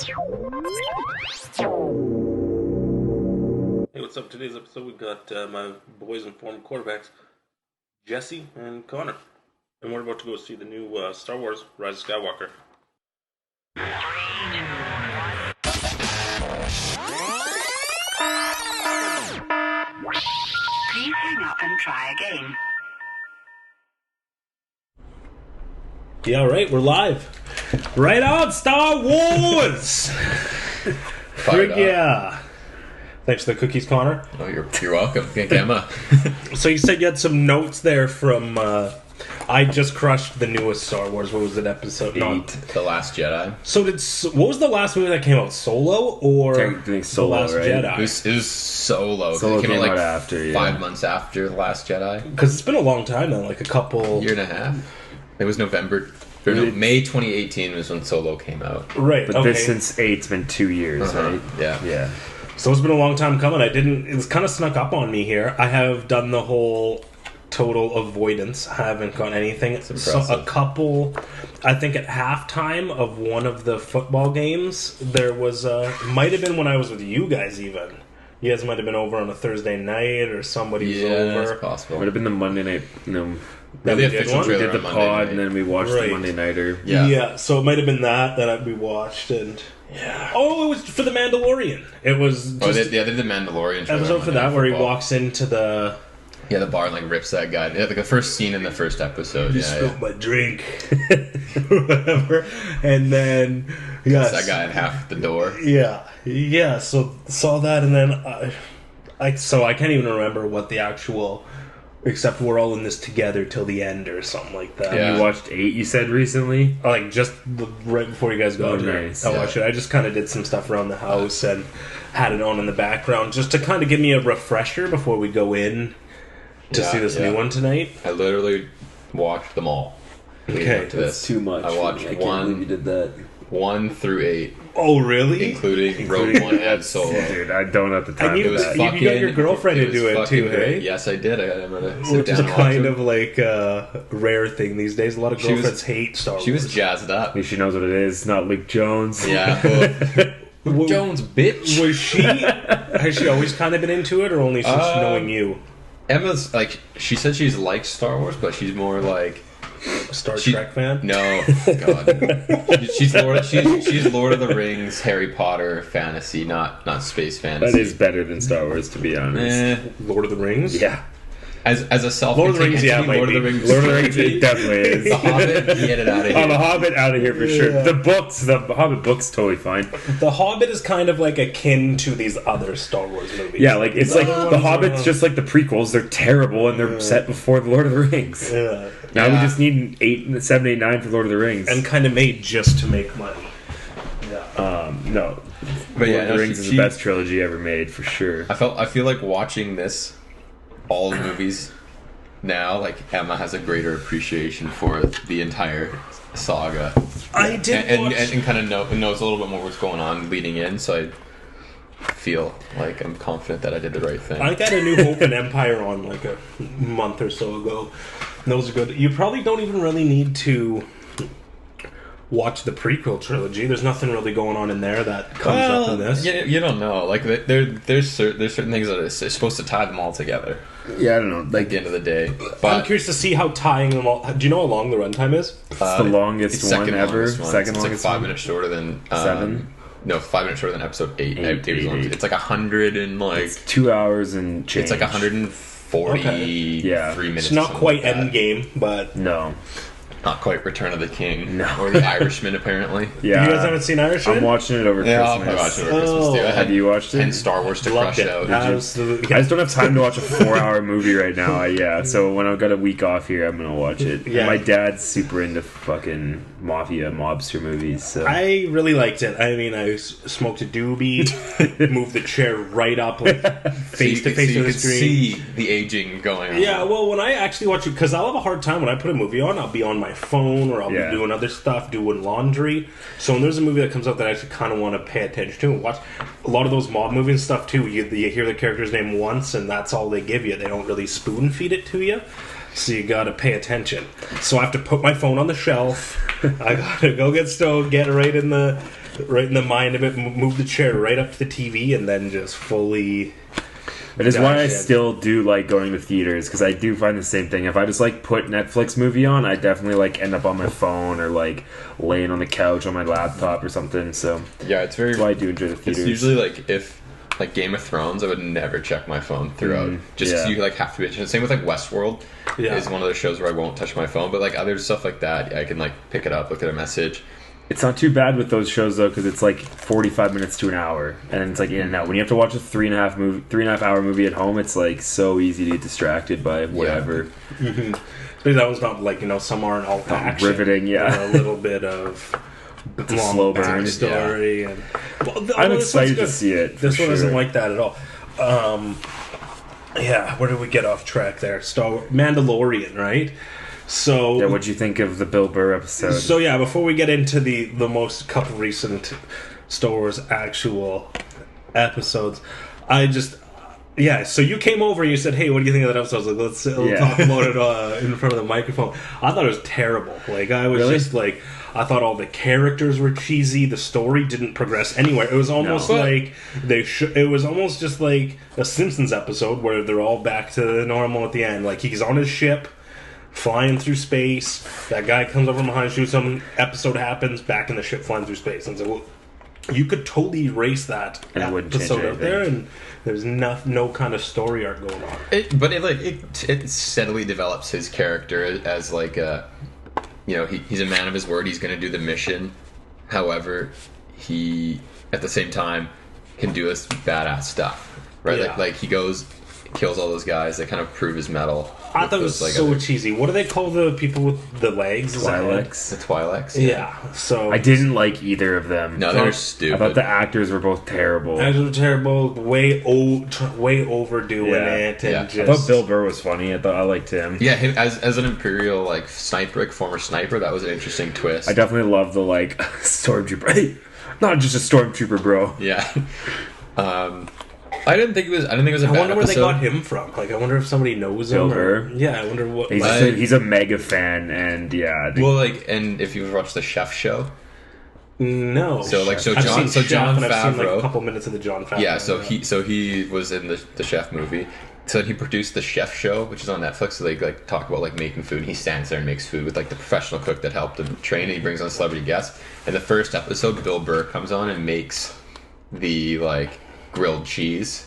Hey, what's up? Today's episode, we got my boys and former quarterbacks, Jesse and Connor. And we're about to go see the new Star Wars Rise of Skywalker. Please hang up and try again. Yeah, alright, we're live. Right on, Star Wars! Frick yeah. Thanks for the cookies, Connor. Oh, you're welcome. Thank Emma. So you said you had some notes there from... I just crushed the newest Star Wars. What was it, episode 8, The Last Jedi. So what was the last movie that came out? Solo or Technically Solo, The Last right? Jedi? It was Solo. Solo It came out like after, 5 months after The Last Jedi. Because it's been a long time now, like a couple... Year and a half. It was May 2018 was when Solo came out. Right, But okay. this since 8's been 2 years, right? Yeah. Yeah. So it's been a long time coming. It was kind of snuck up on me here. I have done the whole total avoidance. I haven't got anything. So a couple, I think at halftime of one of the football games, there was might have been when I was with you guys even. You guys might have been over on a Thursday night or somebody was over. It's possible. Would have been the Monday night, That the we did official one? we trailer did the on Monday pod night. and then we watched Right. the Monday nighter. Yeah. So it might have been that we watched and... Yeah. Oh, it was for the Mandalorian. It was just They did the Mandalorian trailer episode on for Monday that Night where he Football. walks into the... Yeah, the bar and like rips that guy. Yeah, like the first scene in the first episode. You Yeah, spilled my drink, whatever, and then yes, that guy at half the door. yeah. So saw that, and then I can't even remember what the actual, except we're all in this together till the end or something like that. Yeah. You watched 8, you said recently? Like just right before you guys got Oh, here, nice. I watched it. I just kind of did some stuff around the house and had it on in the background just to kind of give me a refresher before we go in to see this new one tonight. I literally watched them all. leading Okay, up to this. Too much. I watched can't believe you did that. 1 through 8, Oh, really? including Rogue One and Solo. Dude, I don't have the time And for you- that. you got your girlfriend to do it too, fucking hey? great. Yes, I did. I got him to sit Which down is and watch kind it. of like a rare thing these days. A lot of She was- girlfriends hate Star Wars. She was jazzed up. At least she knows what it is. Not Luke Jones. Yeah. Well, Jones, bitch. Was she? Has she always kind of been into it, or only since knowing you? Emma's like, she said she's like Star Wars, but she's more like A Star Trek fan? no, God. she's Lord of the Rings, Harry Potter fantasy, not space fantasy. That is better than Star Wars, to be honest. Lord of the Rings? Yeah. As a self Lord of the Rings, yeah, might Lord of be. the Rings, Lord of the Rings, it definitely is. The Hobbit, get it out of Oh, here. The Hobbit out of here for sure. Yeah. The Hobbit books, totally fine. The Hobbit is kind of like akin to these other Star Wars movies. Yeah, like it's like other The ones Hobbit's are- just like the prequels. They're terrible and they're set before the Lord of the Rings. Yeah. Now we Yeah. just need 7, 8, 9 for Lord of the Rings. And kind of made just to make money. Yeah. No, But Lord yeah, of the no, Rings is she- the best trilogy ever made for sure. I feel like watching all the movies now, like Emma has a greater appreciation for the entire saga. I did and watch... kind of knows a little bit more what's going on leading in, so I feel like I'm confident that I did the right thing. I got A New Hope and Empire on like a month or so ago. And those are good. You probably don't even really need to watch the prequel trilogy. There's nothing really going on in there that comes up in this. You don't know. Like there's certain things that are supposed to tie them all together Yeah, I don't know. at Like the end of the day. I'm But curious to see how tying them all... Do you know how long the runtime is? it's the longest it's one second ever. longest one. Second it's longest like 5 one. minutes shorter than 7? No, 5 minutes shorter than episode 8. Eight, It's like 100 and like It's 2 hours and change. it's like 143 Yeah. minutes. It's not something quite like that. Endgame, but... No. Not quite Return of the King. No. Or The Irishman, apparently. Yeah. You guys haven't seen Irishman? I'm watching it over Yeah, I'll Christmas. probably watch it over Christmas too. I Oh. had Have you watched it? 10 Star Wars to Loved crush it. out. Absolutely. I just don't have time to watch a 4-hour movie right now. Yeah, so when I've got a week off here, I'm gonna watch it. Yeah. My dad's super into fucking mafia mobster movies. So I really liked it. I mean, I smoked a doobie, moved the chair right up, like, face to face you with the could screen. see the aging going on. Yeah, well, when I actually watch it, because I'll have a hard time when I put a movie on, I'll be on my phone or I'll Yeah. be doing other stuff, doing laundry. So when there's a movie that comes out that I actually kind of want to pay attention to and watch, a lot of those mob movies and stuff too, you hear the character's name once and that's all they give you. They don't really spoon feed it to you. so you gotta pay attention. So I have to put my phone on the shelf. I gotta go get stoned, get right in the mind of it, move the chair right up to the TV, and then just fully. It is why I still do like going to theaters, because I do find the same thing. If I just like put Netflix movie on, I definitely like end up on my phone or like laying on the couch on my laptop or something. So yeah, it's very. That's why I do enjoy the theaters. It's usually like if like Game of Thrones, I would never check my phone throughout, just because you like have to be. Same with like Westworld, is one of those shows where I won't touch my phone. But like other stuff like that, I can like pick it up, look at a message. It's not too bad with those shows though, because it's like 45 minutes to an hour, and it's like in and out. When you have to watch a 3.5 hour movie at home, it's like so easy to get distracted by whatever. Yeah. Mm-hmm. But that was not like some aren't all action, riveting, a little bit of long slow burn story, and I'm excited to see it. This one isn't like that at all. Where did we get off track there? Mandalorian, right? So what'd you think of the Bill Burr episode? So before we get into the most couple recent Star Wars actual episodes, so you came over and you said, "Hey, what do you think of that episode?" I was like, let's talk about it in front of the microphone. I thought it was terrible. Like I was just like, I thought all the characters were cheesy. The story didn't progress anywhere. It was almost like it was almost just like a Simpsons episode where they're all back to normal at the end. Like he's on his ship, flying through space. That guy comes over from behind, shoots him. Episode happens. Back in the ship, flying through space. And so, you could totally erase that episode out there, and there's no kind of story arc going on. It steadily develops his character as like he's a man of his word. He's going to do the mission. However, he at the same time can do this badass stuff, right? Yeah. Like he goes, kills all those guys. They kind of prove his mettle. I thought it was so cheesy. What do they call the people with the legs? Twi'leks. The Twi'leks. Yeah. So I didn't like either of them. No, they were stupid. I thought the actors were both terrible. Actors were terrible. Way overdoing it. And I thought Bill Burr was funny. I liked him. Yeah, him as an Imperial sniper, former sniper. That was an interesting twist. I definitely love the stormtrooper. Hey, not just a stormtrooper, bro. Yeah. I didn't think it was a bad episode. I wonder where they got him from. Like, I wonder if somebody knows him. I wonder what. He's a mega fan, and and if you've watched the Chef Show, no. John Favreau. I've seen a couple minutes of the John Favreau. Yeah, he was in the Chef movie. So he produced the Chef Show, which is on Netflix. So they talk about making food. He stands there and makes food with the professional cook that helped him train. And he brings on celebrity guests. In the first episode, Bill Burr comes on and makes the grilled cheese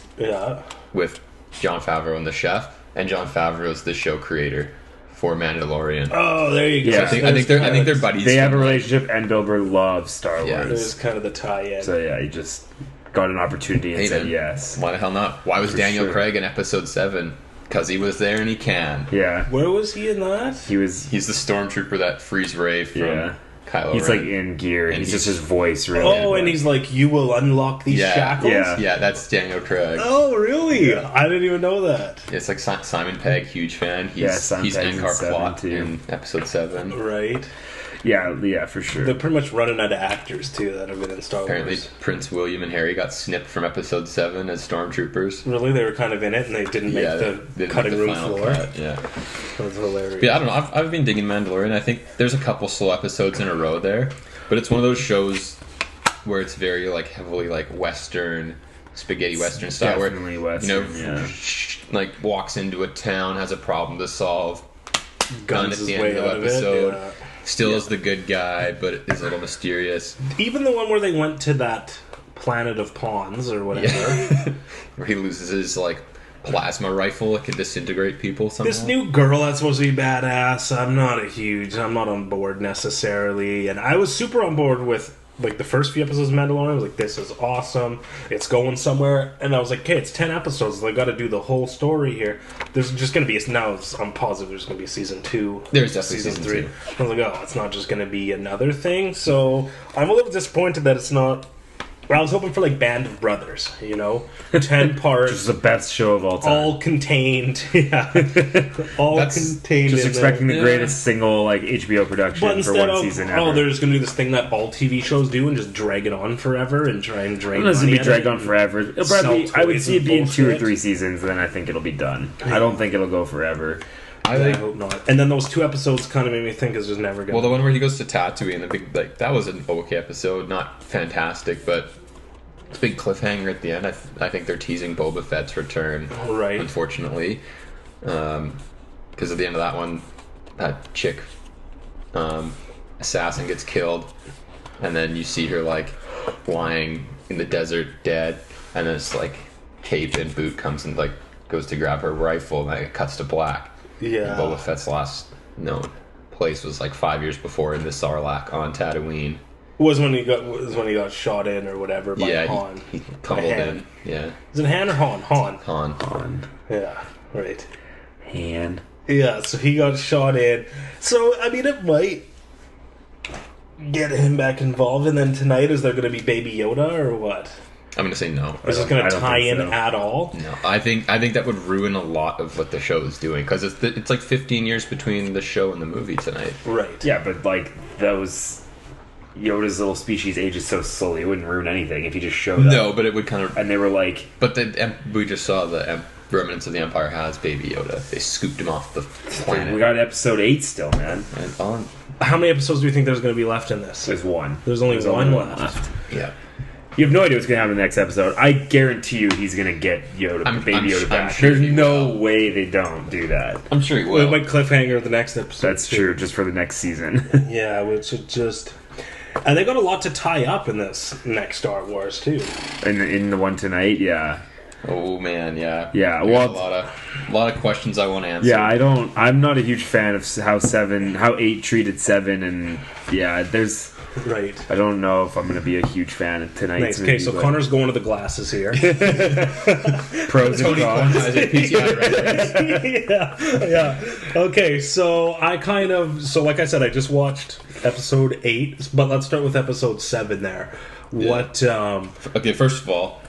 with Jon Favreau and the chef, and Jon Favreau is the show creator for Mandalorian. Oh, there you go. Yeah, so I think they're buddies. They have a relationship, and Bill Burr loves Star Wars. Yeah, there's kind of the tie-in. So he just got an opportunity and said yes. Why the hell not? Why was Daniel Craig in Episode 7? Because he was there and he can. Yeah. Where was he in that? He's the stormtrooper that frees Rey from Kylo He's Ren. in gear. And he's just his voice, really. Oh, and he's you will unlock these shackles? Yeah, that's Daniel Craig. Oh, really? Yeah. I didn't even know that. It's Simon Pegg, huge fan. He's Angkor Plot in Episode 7. Right. Yeah, for sure. They're pretty much running out of actors, too, that have been in Star Wars. Apparently, Prince William and Harry got snipped from Episode 7 as stormtroopers. Really? They were kind of in it, and they didn't make the cutting room floor? Cut, yeah. That's hilarious. But yeah, I don't know. I've been digging Mandalorian. I think there's a couple slow episodes in a row there. But it's one of those shows where it's very, heavily, Western, spaghetti Western style. Definitely where, Western, walks into a town, has a problem to solve, guns at the end of the episode. Still is the good guy, but is a little mysterious. Even the one where they went to that planet of pawns or whatever. Where he loses his, plasma rifle that can disintegrate people somehow. This new girl that's supposed to be badass, I'm not on board necessarily. And I was super on board with the first few episodes of Mandalorian. I was like, this is awesome. It's going somewhere. And I was like, okay, it's 10 episodes. They got to do the whole story here. There's just going to be, I'm positive there's going to be a season 2. There's definitely season 3. I was like, oh, it's not just going to be another thing. So I'm a little disappointed that it's not. I was hoping for Band of Brothers, 10 parts. Which is the best show of all time. All contained. Yeah. Contained. Just expecting the greatest single HBO production for one season ever. Oh, they're just going to do this thing that all TV shows do and just drag it on forever and try and drain money. It doesn't be dragged on forever. I would see it being 2 or 3 seasons, then I think it'll be done. I don't think it'll go forever. I hope not. And then those 2 episodes kind of made me think it's just never gonna. Well, the one where he goes to Tatooine, the big that was an okay episode, not fantastic, but it's a big cliffhanger at the end. I think they're teasing Boba Fett's return, right? Unfortunately, because at the end of that one, that chick assassin gets killed, and then you see her like lying in the desert dead, and then it's like Cape and Boot comes and like goes to grab her rifle, and then it cuts to black. Yeah. And Boba Fett's last known place was like 5 years before in the Sarlacc on Tatooine. Was when he got shot in or whatever by Han. He tumbled in. Yeah. Is it Han or Han? Han. Han. Yeah. Right. Han. Yeah. So he got shot in. So I mean, it might get him back involved. And then tonight, is there going to be Baby Yoda or what? I'm going to say no. Is it going to tie in at all? No, I think that would ruin a lot of what the show is doing, because it's like 15 years between the show and the movie tonight. Right. Yeah, but like those Yoda's little species ages so slowly, it wouldn't ruin anything if you just showed up. No, but it would kind of. And they were like, but we just saw the remnants of the Empire has Baby Yoda. They scooped him off the planet. we got episode 8 still, man. And How many episodes do you think there's going to be left in this? There's one. There's only one left. Yeah. You have no idea what's going to happen in the next episode. I guarantee you he's going to get Baby Yoda back. Sure There's no way they don't do that. I'm sure he Well, will. it might cliffhanger the next episode. That's true, just for the next season. Yeah, which is just... And they got a lot to tie up in this next Star Wars, too. in the one tonight, yeah. Oh man, yeah. Yeah, There's well, a lot of questions I want to answer. Yeah, I'm not a huge fan of how 8 treated 7, and yeah, there's... Right. I don't know if I'm going to be a huge fan of tonight's Nice. Okay, movie, so but Connor's going to the glasses here. pros and Tony cons. Kwan has a PTI right? Yeah. Okay, so like I said, I just watched episode 8, but let's start with episode 7 there. Yeah. What, Okay, first of all,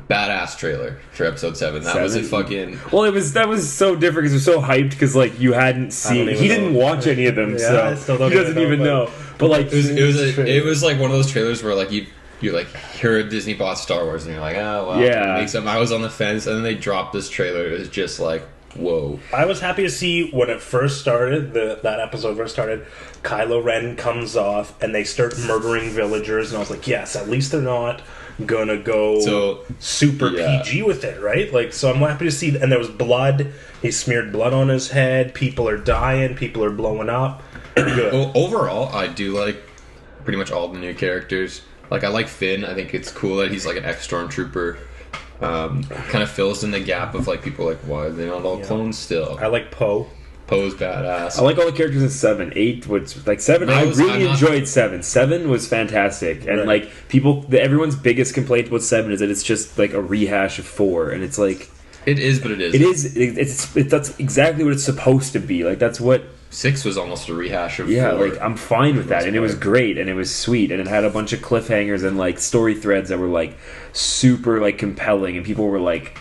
badass trailer for episode 7. That was a fucking... Well, that was so different because we're so hyped because like you hadn't seen. He didn't watch any of them, Yeah, I still so don't he doesn't even know. But like, It was like one of those trailers where like you like hear Disney bought Star Wars and you're like, oh well, Yeah. make something. I was on the fence, and then they dropped this trailer. It was just like, whoa. I was happy to see when it first started, that episode first started, Kylo Ren comes off and they start murdering villagers, and I was like, yes, at least they're not gonna go super PG with it, right? Like, so I'm happy to see, and there was blood. He smeared blood on his head. People are dying. People are blowing up. Good. Well, overall, I do like pretty much all the new characters. Like, I like Finn. I think it's cool that he's like an ex-stormtrooper. Kind of fills in the gap of like people like, why are they not all clones still? I like Poe. Poe's badass. I like all the characters in 7. 8 was like 7. I really enjoyed 7. 7 was fantastic, and like everyone's biggest complaint about 7 is that it's just like a rehash of 4, and it's like it is, but it is. It is. That's exactly what it's supposed to be. Like that's what 6 was almost a rehash of 4. Like I'm fine with that, and it was great, and it was sweet, and it had a bunch of cliffhangers and like story threads that were like super like compelling, and people were like,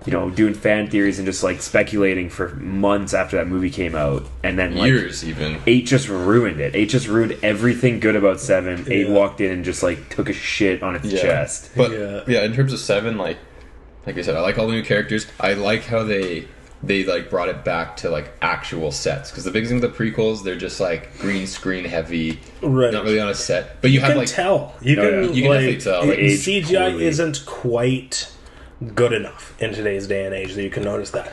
you know, doing fan theories and just like speculating for months after that movie came out, and then like, years even. 8 just ruined it. 8 just ruined everything good about 7. 8 walked in and just like took a shit on its chest. But in terms of 7, like I said, I like all the new characters. I like how they like brought it back to like actual sets, because the big thing with the prequels, they're just like green screen heavy, right? Not really on a set. But you have can like tell. You can definitely tell. Like, CGI isn't quite good enough in today's day and age that you can notice that.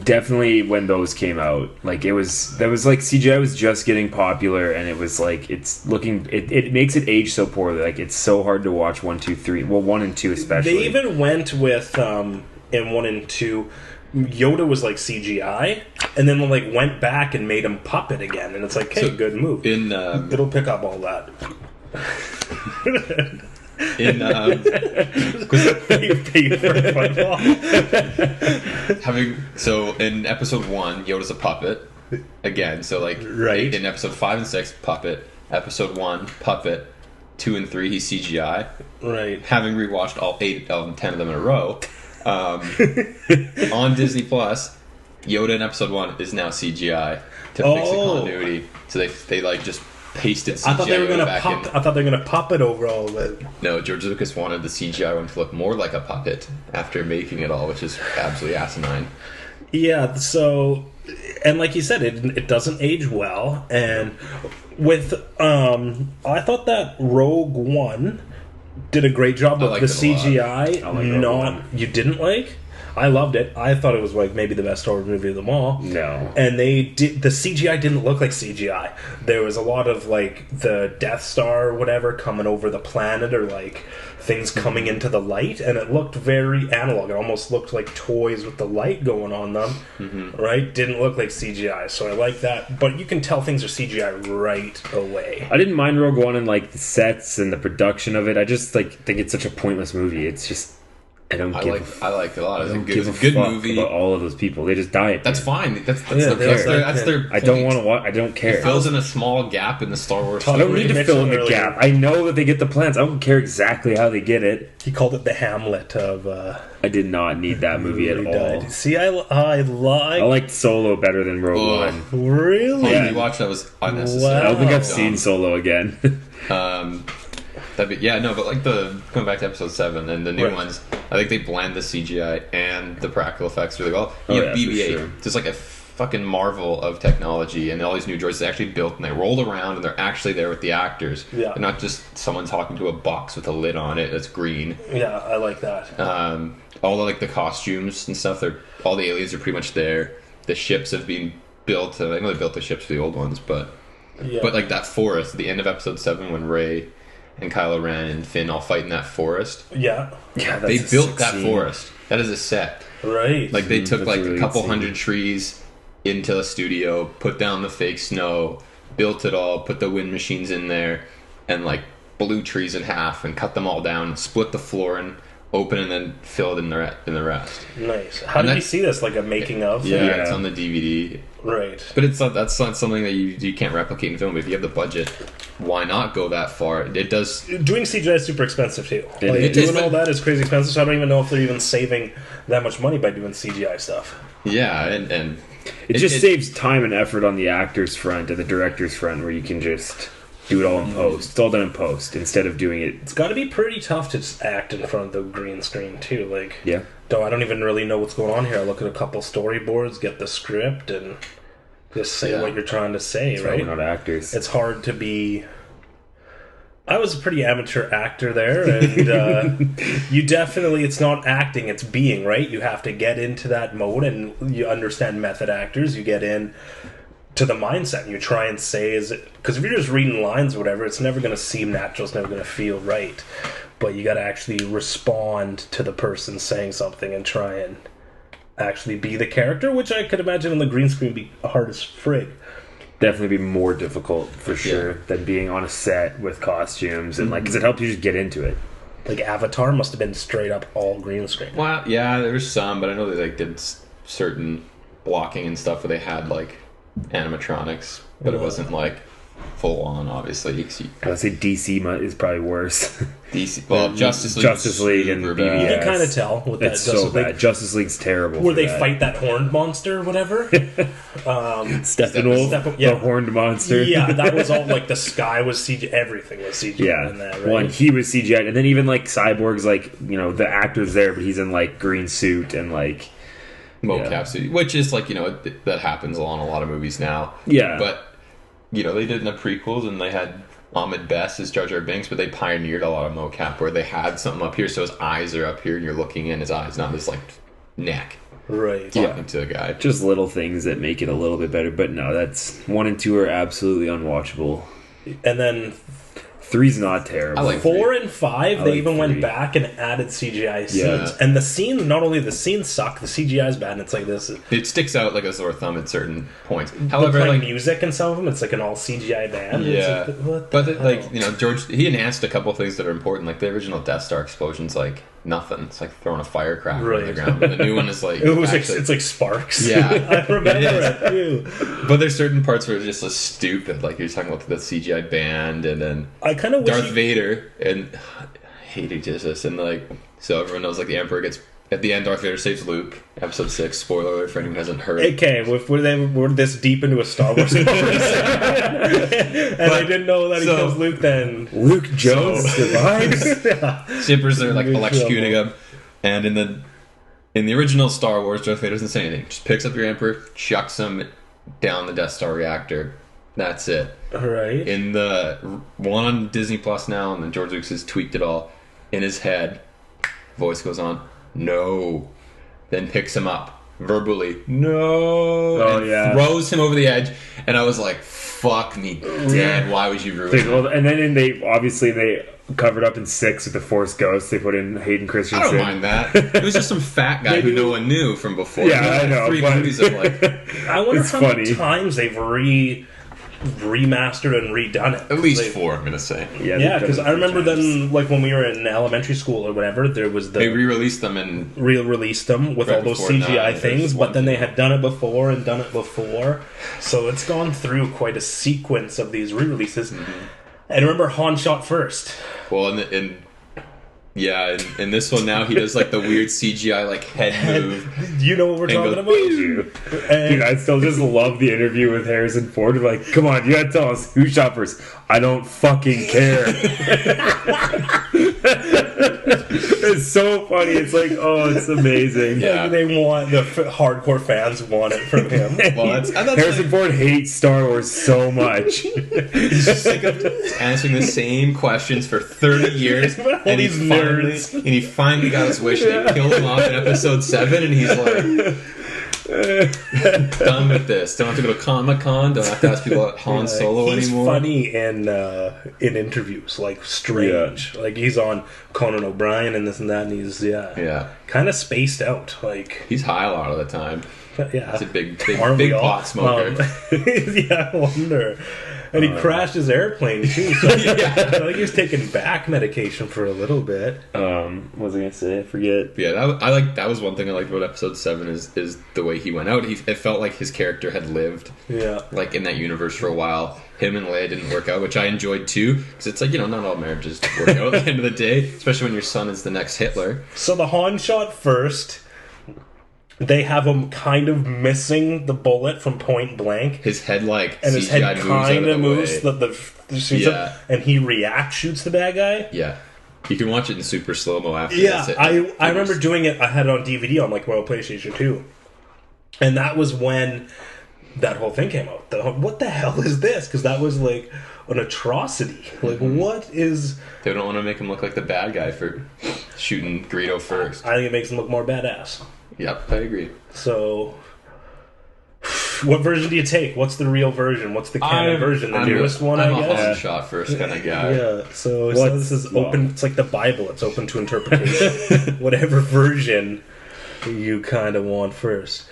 Definitely when those came out, like that was like CGI was just getting popular, and it was like it makes it age so poorly. Like it's so hard to watch 1, 2, 3. Well, 1 and 2 especially. They even went with in 1 and 2. Yoda was like CGI, and then like went back and made him puppet again, and it's like, hey, good move. It'll pick up all that. In in episode 1, Yoda's a puppet again. So like in episode 5 and 6, puppet. Episode 1, puppet. 2 and 3, he's CGI. Right. Having rewatched all 8 of them, 10 of them in a row. On Disney Plus, Yoda in episode 1 is now CGI to fix the continuity. So they like just pasted CGI. I thought they were gonna back I thought they were gonna puppet over all of it. No, George Lucas wanted the CGI one to look more like a puppet after making it all, which is absolutely asinine. Yeah, so, and like you said, it doesn't age well, and with, I thought that Rogue One did a great job with the CGI. You didn't like? I loved it. I thought it was like maybe the best Star Wars movie of them all. No. And the CGI didn't look like CGI. There was a lot of like the Death Star or whatever coming over the planet, or like things coming into the light, and it looked very analog. It almost looked like toys with the light going on them, right? Didn't look like CGI, so I like that. But you can tell things are CGI right away. I didn't mind Rogue One and like the sets and the production of it. I just like think it's such a pointless movie. It's just I like it a lot. It's a good movie about all of those people. They just die. That's fine. That's their I don't want to watch. I don't care. It fills in a small gap in the Star Wars. I don't need to fill in the gap. I know that they get the plans. I don't care exactly how they get it. He called it the Hamlet of. I did not need that movie at all. See, I liked Solo better than Rogue One. Really? Yeah. You watched that was unnecessary. I don't think I've seen Solo again. But like going back to episode 7 and the new ones, I think they blend the CGI and the practical effects really well. You have BB-8, sure. Just like a fucking marvel of technology, and all these new droids they actually built and they rolled around and they're actually there with the actors. Yeah. They're not just someone talking to a box with a lid on it that's green. Yeah, I like that. All the like the costumes and stuff, all the aliens are pretty much there. The ships have been built. I know they built the ships for the old ones, but like that forest at the end of episode 7 when Rey and Kylo Ren and Finn all fight in that forest. Yeah. They built that forest. That is a set. Right. Like they took like a couple hundred trees into a studio, put down the fake snow, built it all, put the wind machines in there, and like blew trees in half and cut them all down, split the floor and open and then filled in the rest. Nice. How did you see this? Like a making of? Yeah, it's on the DVD. Right. But that's not something that you can't replicate in film. If you have the budget, why not go that far? It does. Doing CGI is super expensive too. Doing all that is crazy expensive, so I don't even know if they're even saving that much money by doing CGI stuff. Yeah, and it just saves time and effort on the actor's front and the director's front, where you can just do it all in post. It's all done in post instead of doing it. It's got to be pretty tough to just act in front of the green screen too. Like, yeah. I don't even really know what's going on here. I look at a couple storyboards, get the script, and just say what you're trying to say. That's right? We're not actors. It's hard to be. I was a pretty amateur actor there, and you definitely, it's not acting, it's being, right? You have to get into that mode, and you understand method actors, you get in to the mindset, and you try and say, because if you're just reading lines or whatever, it's never going to seem natural, it's never going to feel right, but you got to actually respond to the person saying something and try and actually be the character, which I could imagine on the green screen be hard as frig. Definitely be more difficult for sure than being on a set with costumes and because it helps you just get into it. Like Avatar must have been straight up all green screen. Well, yeah, there was some, but I know they did certain blocking and stuff where they had like animatronics, but it wasn't like full on. Obviously, I'd say DC is probably worse. DC, well, Justice League and BVS. You can kind of tell with that. It's so bad. Justice League's terrible. Where they fight that horned monster, or whatever. Steppenwolf, the horned monster. Yeah, that was all like the sky was CGI. Everything was CGI in that. Right? One, he was CGI, and then even like Cyborg's like the actor's there, but he's in like green suit and like mocap suit, which is like that happens on a lot of movies now. Yeah, but they did in the prequels, and they had Ahmed Best as Jar Jar Binks, but they pioneered a lot of mocap where they had something up here, so his eyes are up here, and you're looking in his eyes, not his like neck. Right. Talking to the guy. Just little things that make it a little bit better, but no, that's 1 and 2 are absolutely unwatchable. And then 3's not terrible. I like 4 and 5, they even went back and added CGI scenes. And the scenes, not only the scenes suck, the CGI is bad, and it's like this. It sticks out like a sore thumb at certain points. However, like music and some of them, it's like an all CGI band. Yeah. Like, George, he enhanced a couple of things that are important, like the original Death Star explosion's like nothing. It's like throwing a firecracker on the ground. But the new one is like it's like sparks. Yeah, I remember it too. But there's certain parts where it's just so stupid. Like you're talking about the CGI band, and then I kind of Darth Vader, and I hated Jesus, and like so everyone knows like the Emperor gets. At the end, Darth Vader saves Luke. Episode 6, spoiler alert for anyone who hasn't heard. Okay, we're this deep into a Star Wars conversation, and I didn't know that he kills Luke. Then Luke Jones survives. Shippers are like electrocuting him, and in the in the original Star Wars, Darth Vader doesn't say anything. Just picks up your Emperor, chucks him down the Death Star reactor. That's it. All right. In the one on Disney Plus now, and then George Lucas has tweaked it all. In his head, voice goes on, no. Then picks him up verbally, no. And throws him over the edge. And I was like, fuck me dead. Why would you ruin it? Well, and then they covered up in 6 with the Force Ghost. They put in Hayden Christensen. I don't mind that. It was just some fat guy who no one knew from before. Yeah, I know. 3 movies of like... I wonder how many times they've remastered and redone it. At least 4, I'm going to say. Yeah, because I remember then, like, when we were in elementary school or whatever, there was They re-released them and... Re-released them with all those CGI things, but then they had done it before. So it's gone through quite a sequence of these re-releases. Mm-hmm. And remember, Han shot first. Well, in this one now, he does like the weird CGI like head move. You know what we're talking about? Dude, I still just love the interview with Harrison Ford. Like, come on, you gotta tell us who shot first. I don't fucking care. It's so funny. It's like, oh, it's amazing. Yeah. Like they want the hardcore fans want it from him. Well, Harrison Ford hates Star Wars so much. He's just sick of answering the same questions for 30 years, and he finally got his wish. They killed him off in Episode 7, and he's like, done with this. Don't have to go to Comic-Con. Don't have to ask people about Han Solo anymore. He's funny in interviews, like strange. Yeah. Like he's on Conan O'Brien and this and that, and he's kind of spaced out. Like he's high a lot of the time. Yeah, he's a big pot smoker. Yeah, I wonder. And he crashed his airplane too. So I think he was taking back medication for a little bit. What was I gonna say? I forget. Yeah, that was one thing I liked about Episode 7 is the way he went out. It felt like his character had lived, like in that universe for a while. Him and Leia didn't work out, which I enjoyed too, because it's like, you know, not all marriages work out at the end of the day, especially when your son is the next Hitler. So the Han shot first. They have him kind of missing the bullet from point blank. His head, like, and his head kind of moves the shoots up, and he shoots the bad guy. Yeah. You can watch it in super slow-mo after this. Yeah, I remember doing it. I had it on DVD on, like, Royal PlayStation 2. And that was when that whole thing came out. What the hell is this? Because that was, like, an atrocity. Like, what is... They don't want to make him look like the bad guy for shooting Greedo first. I think it makes him look more badass. Yep, I agree. So, what version do you take? What's the real version? What's the canon version? The newest one, I guess? I'm a Han shot first kind of guy. Yeah, so this is open. It's like the Bible. It's open to interpretation. Whatever version you kind of want first.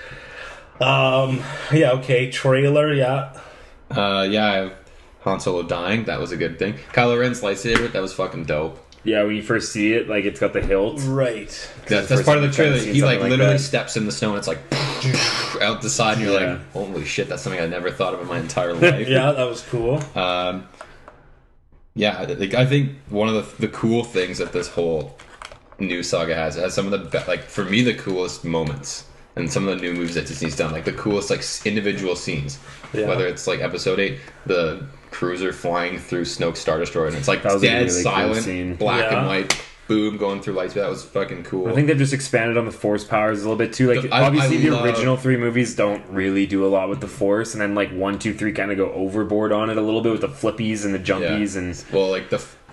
Trailer, I have Han Solo dying. That was a good thing. Kylo Ren's lightsaber, that was fucking dope. Yeah, when you first see it, like, it's got the hilt. Right. That's part of the trailer. He, like literally steps in the snow and it's like out the side and you're like, holy shit, that's something I never thought of in my entire life. Yeah, that was cool. I think one of the cool things that this whole new saga has, it has some of the, for me, the coolest moments. And some of the new movies that Disney's done, like the coolest, like, individual scenes. Yeah. Whether it's like Episode 8, the cruiser flying through Snoke's Star Destroyer, and it's like dead really silent, cool black and white, boom, going through lights. That was fucking cool. I think they've just expanded on the Force powers a little bit too. Like, obviously, the original 3 movies don't really do a lot with the Force, and then like 1, 2, 3 kind of go overboard on it a little bit with the flippies and the jumpies and. Well, like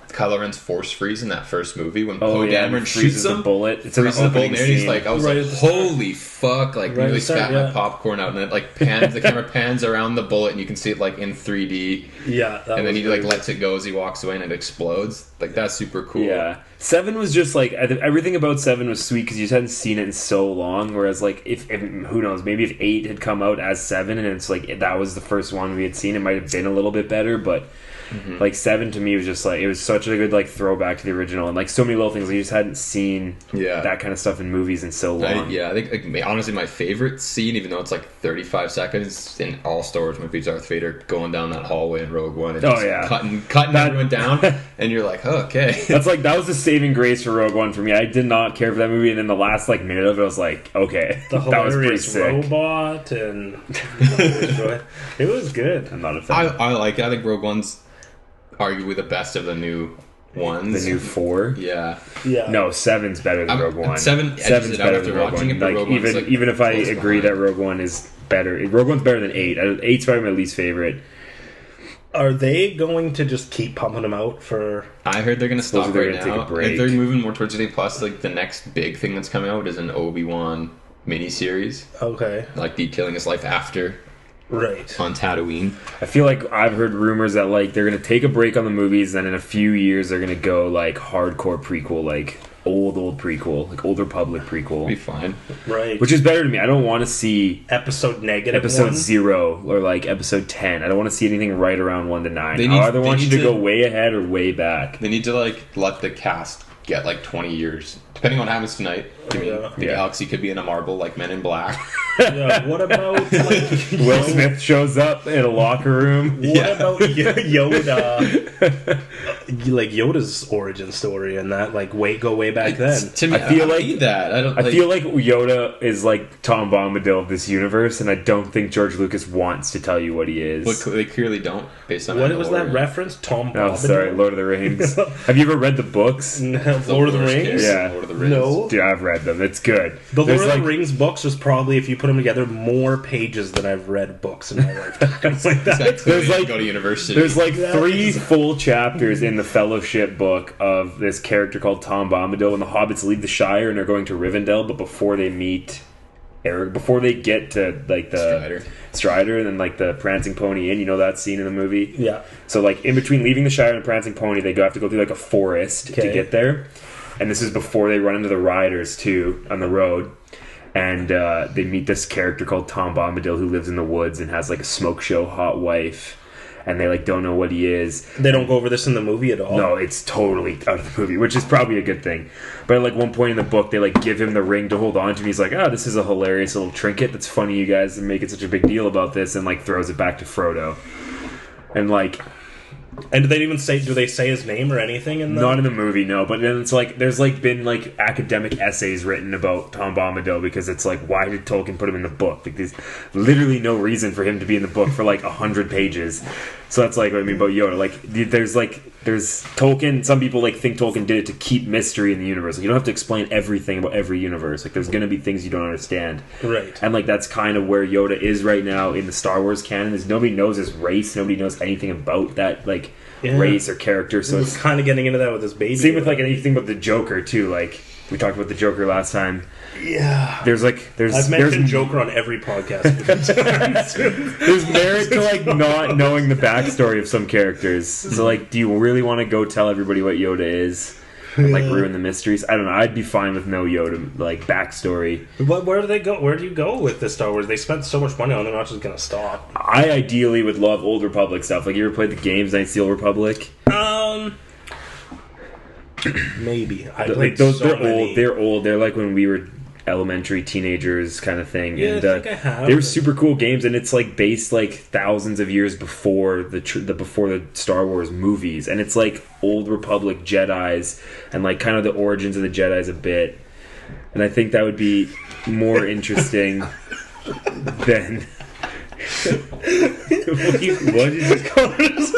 Kylo Ren's force freeze in that first movie when Poe Dameron shoots him. The bullet. It's freezes the bullet, and he's like, I was like, holy fuck! Like, really spat my popcorn out, and it like pans. The camera pans around the bullet, and you can see it like in 3D. Yeah, and then he like lets it go as he walks away, and it explodes. Like, that's super cool. Yeah, 7 was just like everything about 7 was sweet because you just hadn't seen it in so long. Whereas like if who knows, maybe if 8 had come out as 7, and it's like that was the first one we had seen, it might have been a little bit better, but. Mm-hmm. Like 7 to me was just like, it was such a good like throwback to the original, and like so many little things like, you just hadn't seen that kind of stuff in movies in so long. I think like, honestly my favorite scene, even though it's like 35 seconds in all Star Wars movies, Darth Vader going down that hallway in Rogue One and just cutting everyone down, and you're like, oh, okay. That was the saving grace for Rogue One for me. I did not care for that movie, and then the last like minute of it I was like, okay, the hilarious robot and it was good. I'm not a fan. I like it. I think Rogue One's arguably the best of the new ones. The new 4. Yeah. No, 7's better than Rogue One. 7's better than Rogue One. Like, even if I agree that Rogue One is better, Rogue One's better than 8. 8's probably my least favorite. Are they going to just keep pumping them out for... I heard they're going to stop right now. Take a break. If they're moving more towards Disney Plus, like the next big thing that's coming out is an Obi-Wan miniseries. Okay. Like detailing his life after. Right. On Tatooine. I feel like I've heard rumors that like they're going to take a break on the movies, and in a few years they're going to go like hardcore prequel, like old prequel, like Old Republic prequel. Be fine. Right. Which is better to me. I don't want to see episode 0 or like episode 10. I don't want to see anything right around 1 to 9. I either want you to go way ahead or way back. They need to like let the cast get like 20 years, depending on what happens tonight. Maybe Alex, could be in a Marvel like Men in Black. Yeah. What about like Will Smith shows up in a locker room? What about Yoda? Like Yoda's origin story and that, like go way back then. To me, I feel like need that. I feel like Yoda is like Tom Bombadil of this universe, and I don't think George Lucas wants to tell you what he is. Well, they clearly don't. Based on what was that reference? Tom Bombadil. Oh, sorry, Lord of the Rings. Have you ever read the books? Lord of the Rings. Yeah, Lord of the Rings. No, dude, I've read them. It's good. The Lord of the Rings books was probably, if you put them together, more pages than I've read books in my lifetime. Like that. There's like go to university. There's like 3 full chapters in the Fellowship book of this character called Tom Bombadil when the hobbits leave the Shire and they're going to Rivendell, but before they meet Eric, before they get to like the Strider and then like the Prancing Pony Inn, you know that scene in the movie? Yeah. So like in between leaving the Shire and the Prancing Pony, they have to go through like a forest to get there. And this is before they run into the riders too on the road. And they meet this character called Tom Bombadil who lives in the woods and has like a smoke show hot wife. And they like don't know what he is. They don't go over this in the movie at all. No, it's totally out of the movie, which is probably a good thing. But at like one point in the book, they like give him the ring to hold on to, and he's like, "Oh, this is a hilarious little trinket. That's funny, you guys, and making such a big deal about this," and like throws it back to Frodo. And like, and do they say his name or anything in the... Not in the movie, no. But then it's like there's like been like academic essays written about Tom Bombadil because it's like, why did Tolkien put him in the book? Like there's literally no reason for him to be in the book for like 100 pages. So that's like what I mean about Yoda. Like there's Tolkien. Some people like think Tolkien did it to keep mystery in the universe. Like, you don't have to explain everything about every universe. Like there's gonna be things you don't understand. Right. And like that's kind of where Yoda is right now in the Star Wars canon. Is nobody knows his race. Nobody knows anything about that like race or character. So it's kind of getting into that with his baby. Same with like anything about the Joker too. Like we talked about the Joker last time. Yeah. I've mentioned Joker on every podcast. There's merit to like not knowing the backstory of some characters. So like, do you really want to go tell everybody what Yoda is and like ruin the mysteries? I don't know. I'd be fine with no Yoda like backstory. Where do they go? Where do you go with this Star Wars? They spent so much money on it, they're not just gonna stop. I ideally would love Old Republic stuff. Like, you ever played the games Knights of the Old Republic? Maybe. They're old. They're like when we were elementary teenagers kind of thing. Yeah, and I think I have. they were super cool games, and it's like based like thousands of years before the Star Wars movies, and it's like Old Republic Jedis and like kind of the origins of the Jedis a bit. And I think that would be more interesting than. What is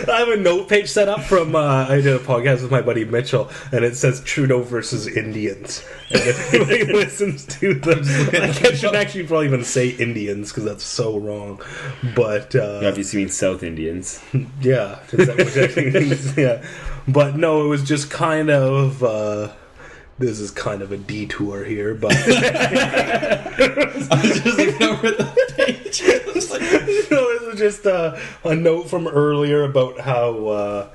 I have a note page set up from I did a podcast with my buddy Mitchell, and it says Trudeau versus Indians. And if anybody listens to them, I shouldn't actually probably even say Indians because that's so wrong. But obviously means South Indians. Yeah, which actually means, yeah. But no, it was just kind of. This is kind of a detour here, but I was just looking over the page. This is just a note from earlier about how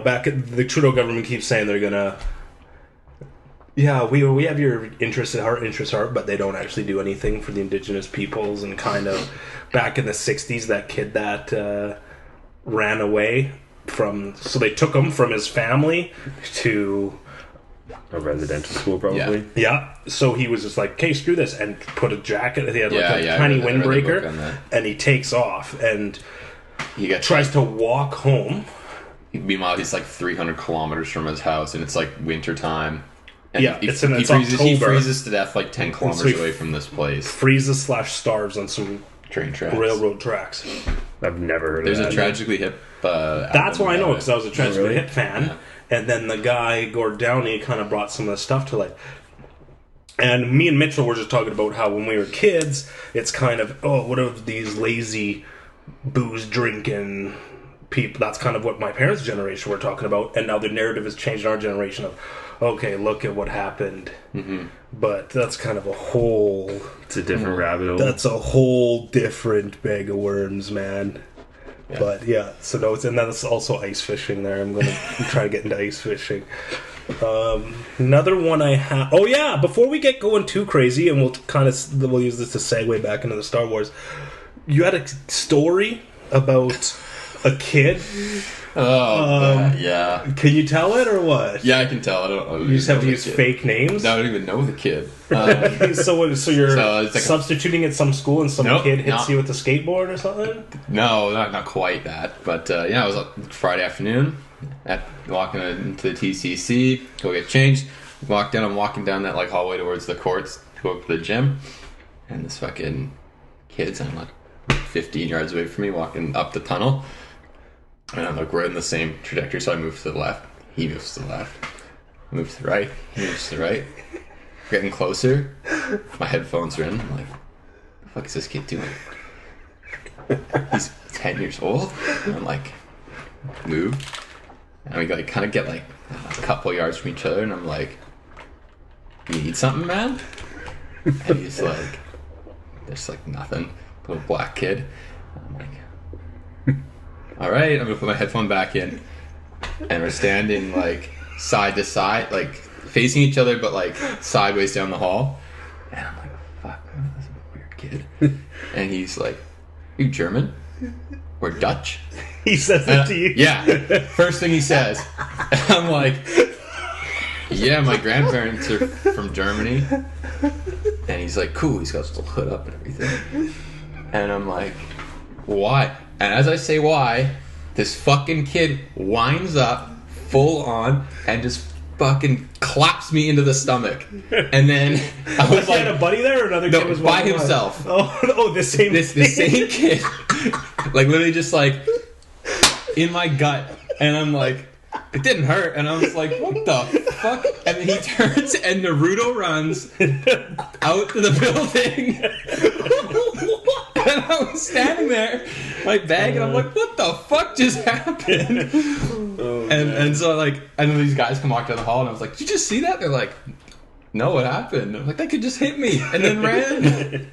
back at the Trudeau government keeps saying they're gonna. Yeah, we have your interests at heart, but they don't actually do anything for the Indigenous peoples. And kind of back in the '60s, that kid that ran away so they took him from his family to. A residential school, probably. Yeah. So he was just like, "Okay, screw this," and put a jacket. He had like a tiny windbreaker, and he takes off and he tries to walk home. Meanwhile, he's like 300 kilometers from his house, and it's like winter time. And he freezes to death like 10 kilometers away from this place. Freezes / starves on some train tracks. Railroad tracks. I've never heard There's of that. a Tragically Hip. That's why I know, because I was a Tragically really? Hip fan. Yeah. And then the guy, Gord Downey, kind of brought some of the stuff to life. And me and Mitchell were just talking about how when we were kids, it's kind of, what are these lazy booze drinking people? That's kind of what my parents' generation were talking about. And now the narrative has changed in our generation of, okay, look at what happened. Mm-hmm. But that's kind of a whole... It's a different rabbit hole. That's a whole different bag of worms, man. Yeah. But yeah, so no, and that's also ice fishing there. I'm going to try to get into ice fishing. Another one I have... Oh yeah, before we get going too crazy, and we'll use this to segue back into the Star Wars. You had a story about a kid. Yeah. Can you tell it or what? Yeah, I can tell. I don't know. You just have to use fake names? No, I don't even know the kid. So you're So it's like substituting at some school and some Nope, kid hits no. you with a skateboard or something? No, not quite that. But yeah, it was Friday afternoon. Walking into the TCC, go get changed. I'm walking down that like hallway towards the courts to go up to the gym, and this fucking kid's I'm like 15 yards away from me, walking up the tunnel, and I'm like we're in the same trajectory. So I move to the left, he moves to the left, I move to the right, he moves to the right. We're getting closer. My headphones are in. I'm like, the fuck is this kid doing? He's 10 years old. And I'm like, move. And we like kind of get like a couple yards from each other, and I'm like, "You need something, man?" And he's like, "There's like nothing." Little black kid. I'm like, "All right, I'm gonna put my headphone back in," and we're standing like side to side, like facing each other, but like sideways down the hall. And I'm like, "Fuck, this is a weird kid." And he's like, "Are you German or Dutch?" He says it to you? Yeah. First thing he says. And I'm like, yeah, my grandparents are from Germany. And he's like, cool. He's got his little hood up and everything. And I'm like, why? And as I say why, this fucking kid winds up full on and just fucking claps me into the stomach. And then I was like, had a buddy there or another kid was by walking by? himself. Oh, the same The same kid. Like literally just like in my gut, and I'm like, it didn't hurt, and I was like, what the fuck? And then he turns and Naruto runs out to the building, and I was standing there, my bag, and I'm like, what the fuck just happened? And so like, and then these guys come walk down the hall, and I was like, did you just see that? They're like, no, what happened? I'm like, that kid just hit me and then ran.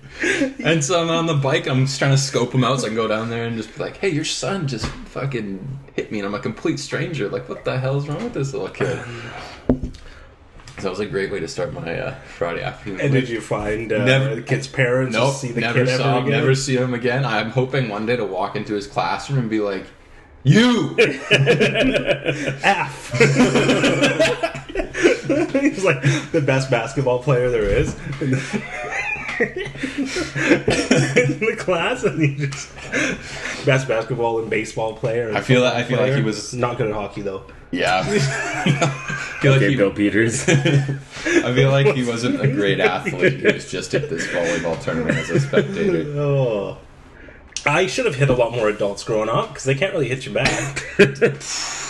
And so I'm on the bike, I'm just trying to scope him out so I can go down there and just be like, hey, your son just fucking hit me and I'm a complete stranger. Like, what the hell's wrong with this little kid? So that was a great way to start my Friday afternoon. And did you find the kid's parents? Nope, See the never kid saw ever him, again? never see him again. I'm hoping one day to walk into his classroom and be like, you! F. He's like the best basketball player there is in the class, and he just best basketball and baseball player. And I feel like he was not good at hockey though. Yeah. Okay, Bill Peters. I feel like he wasn't a great athlete. He was just at this volleyball tournament as a spectator. Oh. I should have hit a lot more adults growing up because they can't really hit you back.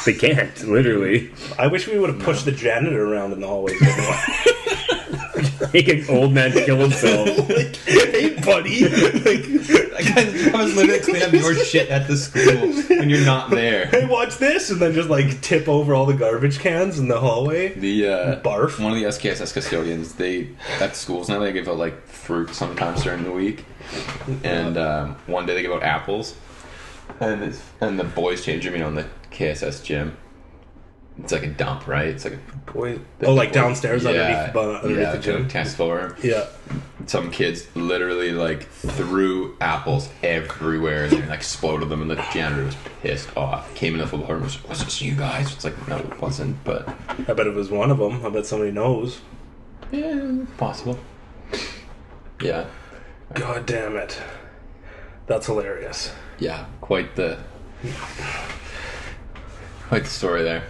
They can't, literally. I wish we would have pushed the janitor around in the hallways. Make an old man kill himself. Like, hey, buddy. I was literally cleaning up your shit at the school when you're not there. Hey, watch this, and then just like tip over all the garbage cans in the hallway. The barf. One of the SKSS custodians, they at schools now they give out like fruit sometimes during the week, and one day they give out apples, and the boys change room, in the KSS gym. It's like a dump, right? It's like like downstairs underneath the gym. Tennis floor. Yeah. Some kids literally like threw apples everywhere and they like exploded them, and the janitor was pissed off. Came in the football room and was this you guys? It's like, no, it wasn't, but I bet it was one of them. I bet somebody knows. yeah, possible. Yeah. God damn it. That's hilarious. Yeah, quite the story there.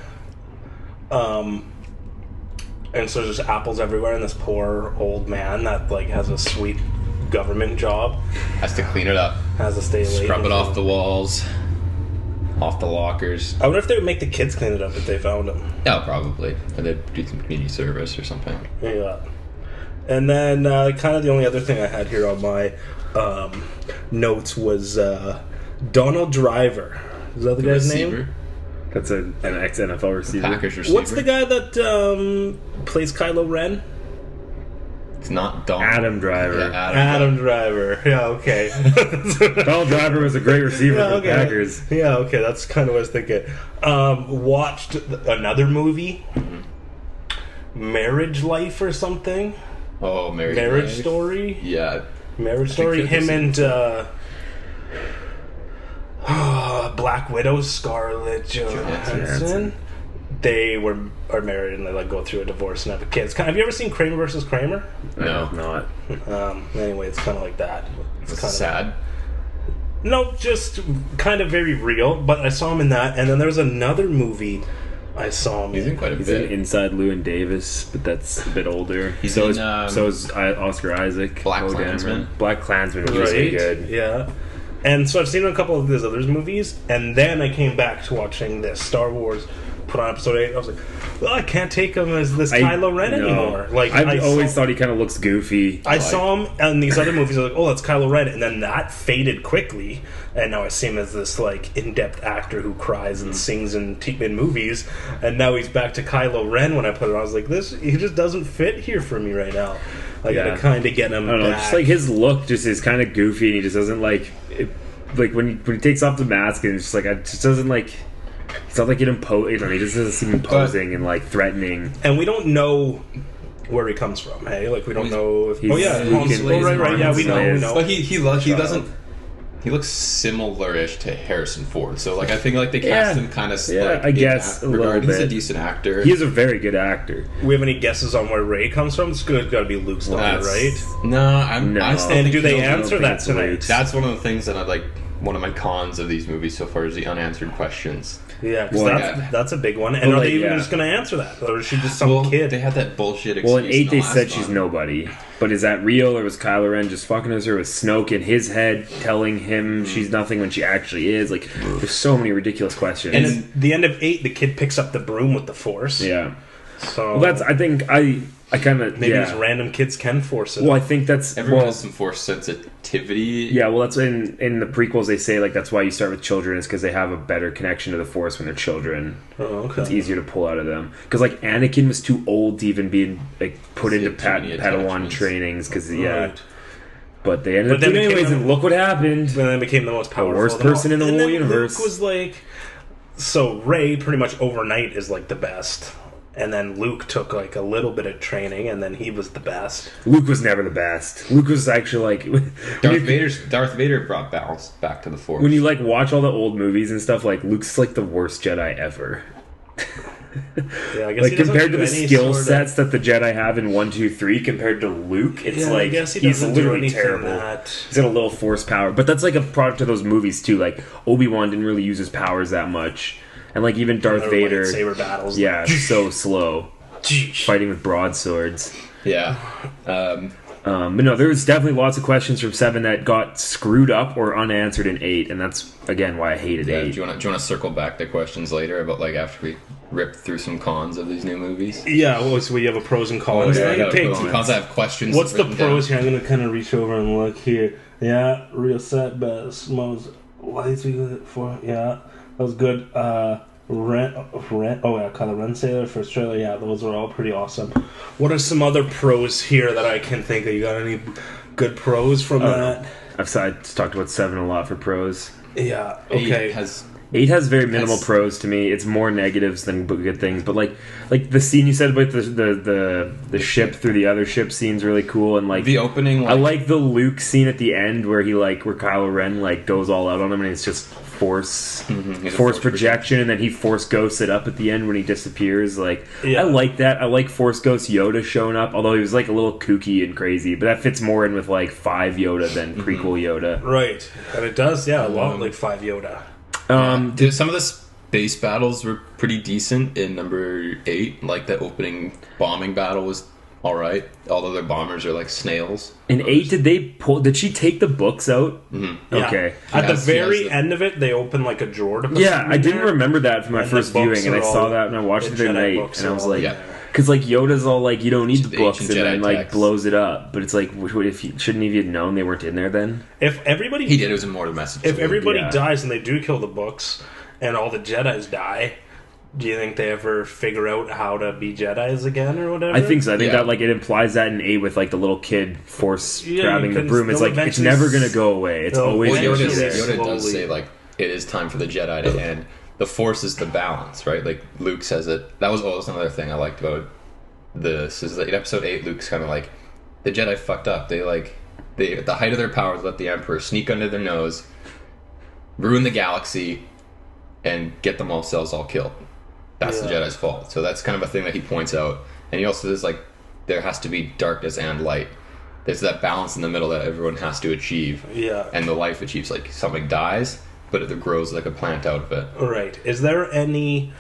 And so there's just apples everywhere, and this poor old man that like has a sweet government job. Has to clean it up. Has to stay late. Scrub it off the walls. Off the lockers. I wonder if they would make the kids clean it up if they found them. Yeah, probably. Or they'd do some community service or something. Yeah. And then kind of the only other thing I had here on my notes was Donald Driver. Is that the guy's name? That's an ex-NFL receiver. Packers receiver. What's the guy that plays Kylo Ren? It's not Donald. Adam Driver. Yeah, Adam Driver. Yeah, okay. Donald Driver was a great receiver for the Packers. Yeah, okay, that's kind of what I was thinking. Watched another movie, Marriage Life or something. Oh, Marriage Story. Yeah, Marriage Story. Him and Black Widow, Scarlett Johansson. They are married and they like go through a divorce and have kids. Have you ever seen Kramer versus Kramer? No, not. Anyway, it's kind of like that. It's kind of sad. No, just kind of very real. But I saw him in that, and then there was another movie I saw him. He's in quite a He's bit. in Inside Llewyn Davis, but that's a bit older. He's so in, is Oscar Isaac. Black Klansman. Black Klansman was really good. Yeah. And so I've seen a couple of his other movies, and then I came back to watching this Star Wars. Put on episode 8. I was like, well, I can't take him as this Kylo Ren anymore. Like I've always thought he kind of looks goofy. I saw him in these other movies. I was like, oh, that's Kylo Ren, and then that faded quickly, and now I see him as this like in-depth actor who cries and sings in movies, and now he's back to Kylo Ren. When I put it on, I was like, he just doesn't fit here for me right now. I gotta kind of get him. I don't know, just like his look just is kind of goofy, and he just doesn't like when he takes off the mask, and it's just like it just doesn't like. It's not like it he just doesn't seem imposing and like threatening. And we don't know where he comes from. Hey, like we don't know if. Right. Yeah, we know. But he doesn't. He looks similar-ish to Harrison Ford, so like I think like they cast him kind of. I guess a little bit. He's a decent actor. He is a very good actor. We have any guesses on where Ray comes from? It's got to be Luke's daughter, right? I still and think do they answer that tonight? That's one of the things that I like. One of my cons of these movies so far is the unanswered questions. Yeah, because that's a big one. And are they even just going to answer that? Or is she just some kid? They had that bullshit excuse. Well, in 8 they said she's nobody. But is that real, or was Kylo Ren just fucking with her with Snoke in his head, telling him she's nothing when she actually is? Like, there's so many ridiculous questions. And at the end of 8, the kid picks up the broom with the Force. Yeah. So I think I kind of maybe these random kids can force it. Well, I think that's everyone has some Force sensitivity. Yeah, well, that's in the prequels they say like that's why you start with children is because they have a better connection to the Force when they're children. Oh, okay. It's easier to pull out of them because like Anakin was too old to even be like put into Padawan trainings because But they ended up doing anyways, and look what happened. And then became the most powerful, the worst person in the whole universe. Luke was like, so Rey pretty much overnight is like the best. And then Luke took like a little bit of training, and then he was the best. Luke was never the best. Luke was actually like Darth Vader brought balance back to the Force. When you like watch all the old movies and stuff, like Luke's like the worst Jedi ever. Yeah, I guess like compared to the skill sets that the Jedi have in 1, 2, 3, compared to Luke, it's like he's literally terrible. He's got a little Force power, but that's like a product of those movies too. Like Obi-Wan didn't really use his powers that much. And like even Darth Vader, lightsaber battles, so slow, fighting with broadswords. Yeah, but no, there was definitely lots of questions from 7 that got screwed up or unanswered in 8, and that's again why I hated 8. Do you want to circle back to questions later about like after we rip through some cons of these new movies? Yeah, well, so we have a pros and cons. I have questions. What's the pros here? I'm going to kind of reach over and look here. Yeah, real set best most lights we got for that was good. Kylo Ren Sailor for Australia. Yeah, those are all pretty awesome. What are some other pros here that I can think of? You got any good pros from that? I've talked about 7 a lot for pros. Yeah. Okay. 8 has very minimal pros to me. It's more negatives than good things. But like the scene you said about the ship through the other ship scene's really cool, and like the opening. I like the Luke scene at the end where where Kylo Ren like goes all out on him, and it's just force projection, and then he force ghosts it up at the end when he disappears. Like I like that. I like force ghost Yoda showing up, although he was like a little kooky and crazy. But that fits more in with like 5 Yoda than prequel Yoda. Right, and it does. Yeah, a lot like 5 Yoda. Some of the space battles were pretty decent in number 8. Like the opening bombing battle was all right. Although their bombers are like snails. In 8, did she take the books out? Mm-hmm. Yeah. Okay. At the very end of it, they open like a drawer to put Yeah, something I didn't there. remember that from my And first the books viewing, and I are saw all- that and I watched it the Jedi other night, books and I are was all like, in there. because like Yoda's all like, you don't need the The books, ancient and then Jedi like text. blows it up. But it's like, shouldn't he have known they weren't in there then? If everybody He did. It was a mortal message. If everybody Yeah. dies and they do kill the books, and all the Jedis die, do you think they ever figure out how to be Jedis again or whatever? I think so. I think Yeah. that like it implies that in 8 with like the little kid force Yeah, grabbing you the can broom. It's still like it's eventually never gonna go away. It's they'll always Well, gonna be Yoda, there. eventually- Yoda does slowly. say like it is time for the Jedi to end. The Force is the balance, right? Like Luke says it. That was always another thing I liked about this. Is that in Episode 8, Luke's kind of like the Jedi fucked up. They at the height of their powers let the Emperor sneak under their nose, ruin the galaxy, and get them all cells all killed. That's the Yeah. Jedi's fault. So that's kind of a thing that he points out. And he also says like there has to be darkness and light. There's that balance in the middle that everyone has to achieve. Yeah. And the life achieves, like something dies, but it grows like a plant out of it. Right. Is there any